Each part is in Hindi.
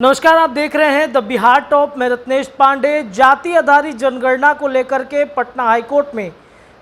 नमस्कार, आप देख रहे हैं द बिहार टॉप में रत्नेश पांडे। जाति आधारित जनगणना को लेकर के पटना हाईकोर्ट में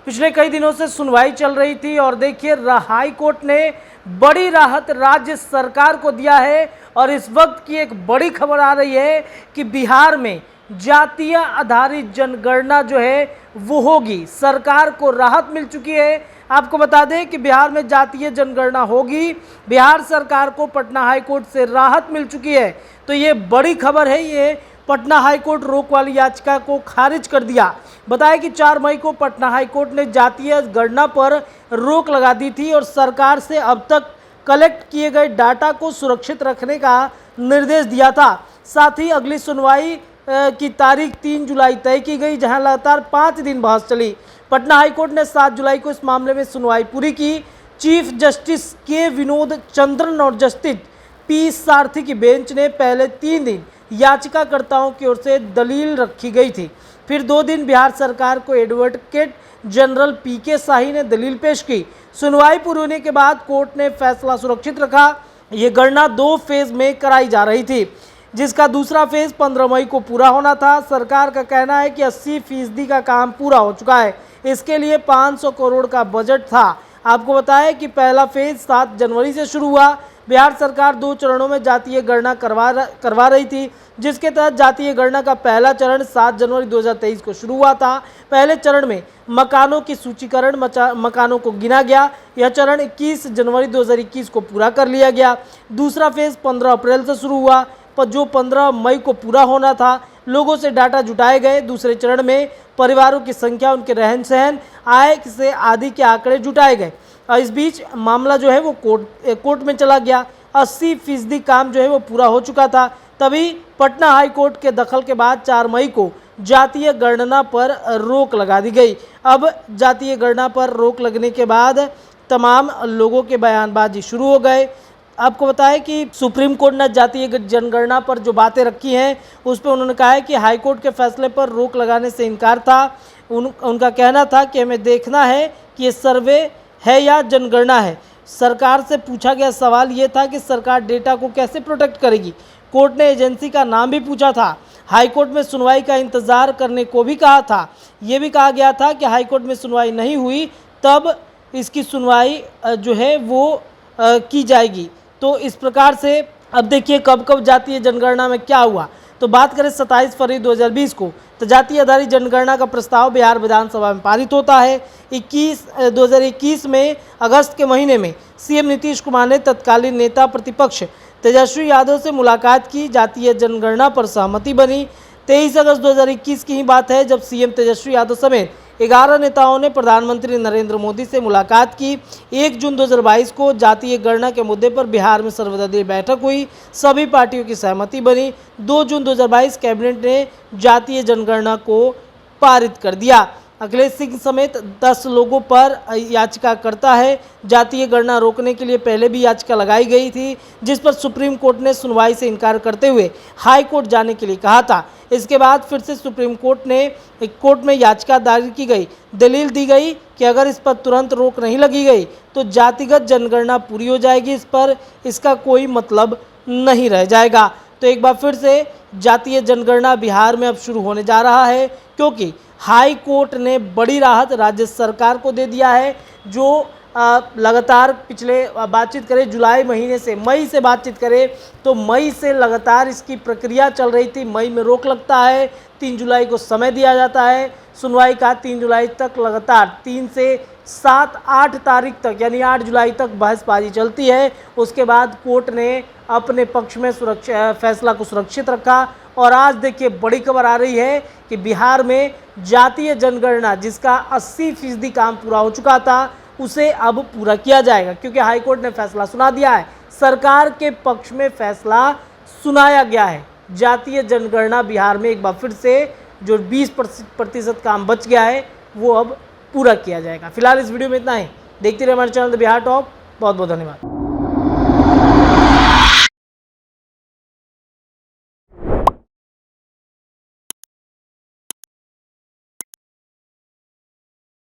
पिछले कई दिनों से सुनवाई चल रही थी और देखिए हाई कोर्ट ने बड़ी राहत राज्य सरकार को दिया है और इस वक्त की एक बड़ी खबर आ रही है कि बिहार में जातीय आधारित जनगणना जो है वो होगी। सरकार को राहत मिल चुकी है। आपको बता दें कि बिहार में जातीय जनगणना होगी। बिहार सरकार को पटना हाईकोर्ट से राहत मिल चुकी है। तो ये बड़ी खबर है। ये पटना हाईकोर्ट रोक वाली याचिका को खारिज कर दिया। बताया कि 4 मई को पटना हाईकोर्ट ने जातीय गणना पर रोक लगा दी थी और सरकार से अब तक कलेक्ट किए गए डाटा को सुरक्षित रखने का निर्देश दिया था। साथ ही अगली सुनवाई की तारीख 3 जुलाई तय की गई, जहां लगातार 5 दिन बहस चली। पटना हाईकोर्ट ने 7 जुलाई को इस मामले में सुनवाई पूरी की। चीफ जस्टिस के विनोद चंद्रन और जस्टिस पी सारथी की बेंच ने पहले 3 दिन याचिकाकर्ताओं की ओर से दलील रखी गई थी। फिर 2 दिन बिहार सरकार को एडवोकेट जनरल पीके शाही ने दलील पेश की। सुनवाई पूरी होने के बाद कोर्ट ने फैसला सुरक्षित रखा। ये गणना 2 फेज में कराई जा रही थी, जिसका दूसरा फेज 15 मई को पूरा होना था। सरकार का कहना है कि 80% का काम पूरा हो चुका है। इसके लिए 500 करोड़ का बजट था। आपको बताया कि पहला फेज 7 जनवरी से शुरू हुआ। बिहार सरकार 2 चरणों में जातीय गणना करवा रही थी, जिसके तहत जातीय गणना का पहला चरण 7 जनवरी 2023 को शुरू हुआ था। पहले चरण में मकानों की सूचीकरण, मकानों को गिना गया। यह चरण 21 जनवरी 2021 को पूरा कर लिया गया। दूसरा फेज 15 अप्रैल से शुरू हुआ, पर जो 15 मई को पूरा होना था। लोगों से डाटा जुटाए गए। दूसरे चरण में परिवारों की संख्या, उनके रहन सहन, आय से आदि के आंकड़े जुटाए गए। और इस बीच मामला जो है वो कोर्ट में चला गया। 80% काम जो है वो पूरा हो चुका था। तभी पटना हाई कोर्ट के दखल के बाद 4 मई को जातीय गणना पर रोक लगा दी गई। अब जातीय गणना पर रोक लगने के बाद तमाम लोगों के बयानबाजी शुरू हो गए। आपको बताएं कि सुप्रीम कोर्ट ने जातीय जनगणना पर जो बातें रखी हैं उस पर उन्होंने कहा है कि हाईकोर्ट के फैसले पर रोक लगाने से इनकार था। उनका कहना था कि हमें देखना है कि ये सर्वे है या जनगणना है। सरकार से पूछा गया सवाल ये था कि सरकार डेटा को कैसे प्रोटेक्ट करेगी। कोर्ट ने एजेंसी का नाम भी पूछा था। हाईकोर्ट में सुनवाई का इंतज़ार करने को भी कहा था। ये भी कहा गया था कि हाईकोर्ट में सुनवाई नहीं हुई तब इसकी सुनवाई जो है वो की जाएगी। तो इस प्रकार से अब देखिए कब कब जातीय जनगणना में क्या हुआ। तो बात करें 27 फरवरी 2020 को, तो जातीय आधारित जनगणना का प्रस्ताव बिहार विधानसभा में पारित होता है। 2021 में अगस्त के महीने में सीएम नीतीश कुमार ने तत्कालीन नेता प्रतिपक्ष तेजस्वी यादव से मुलाकात की। जातीय जनगणना पर सहमति बनी। 23 अगस्त 2021 की ही बात है जब सीएम तेजस्वी यादव समेत 11 नेताओं ने प्रधानमंत्री नरेंद्र मोदी से मुलाकात की। 1 जून 2022 को जातीय गणना के मुद्दे पर बिहार में सर्वदलीय बैठक हुई। सभी पार्टियों की सहमति बनी। 2 जून 2022 कैबिनेट ने जातीय जनगणना को पारित कर दिया। अखिलेश सिंह समेत 10 लोगों पर याचिका करता है। जातीय गणना रोकने के लिए पहले भी याचिका लगाई गई थी, जिस पर सुप्रीम कोर्ट ने सुनवाई से इनकार करते हुए हाई कोर्ट जाने के लिए कहा था। इसके बाद फिर से सुप्रीम कोर्ट में याचिका दायर की गई। दलील दी गई कि अगर इस पर तुरंत रोक नहीं लगी गई तो जातिगत जनगणना पूरी हो जाएगी। इस पर इसका कोई मतलब नहीं रह जाएगा। तो एक बार फिर से जातीय जनगणना बिहार में अब शुरू होने जा रहा है, क्योंकि हाई कोर्ट ने बड़ी राहत राज्य सरकार को दे दिया है। जो लगातार पिछले बातचीत करें जुलाई महीने से, मई से बातचीत करें तो मई से लगातार इसकी प्रक्रिया चल रही थी। मई में रोक लगता है, 3 जुलाई को समय दिया जाता है सुनवाई का। 3 जुलाई तक लगातार 3 से 7-8 तारीख तक यानी 8 जुलाई तक बहसबाजी चलती है। उसके बाद कोर्ट ने अपने पक्ष में फैसला को सुरक्षित रखा। और आज देखिए बड़ी खबर आ रही है कि बिहार में जातीय जनगणना जिसका 80% काम पूरा हो चुका था उसे अब पूरा किया जाएगा, क्योंकि हाईकोर्ट ने फैसला सुना दिया है। सरकार के पक्ष में फैसला सुनाया गया है। जातीय जनगणना बिहार में एक बार फिर से जो 20% काम बच गया है वो अब पूरा किया जाएगा। फिलहाल इस वीडियो में इतना ही। देखते रहिए हमारे चैनल द बिहार टॉप। बहुत बहुत धन्यवाद।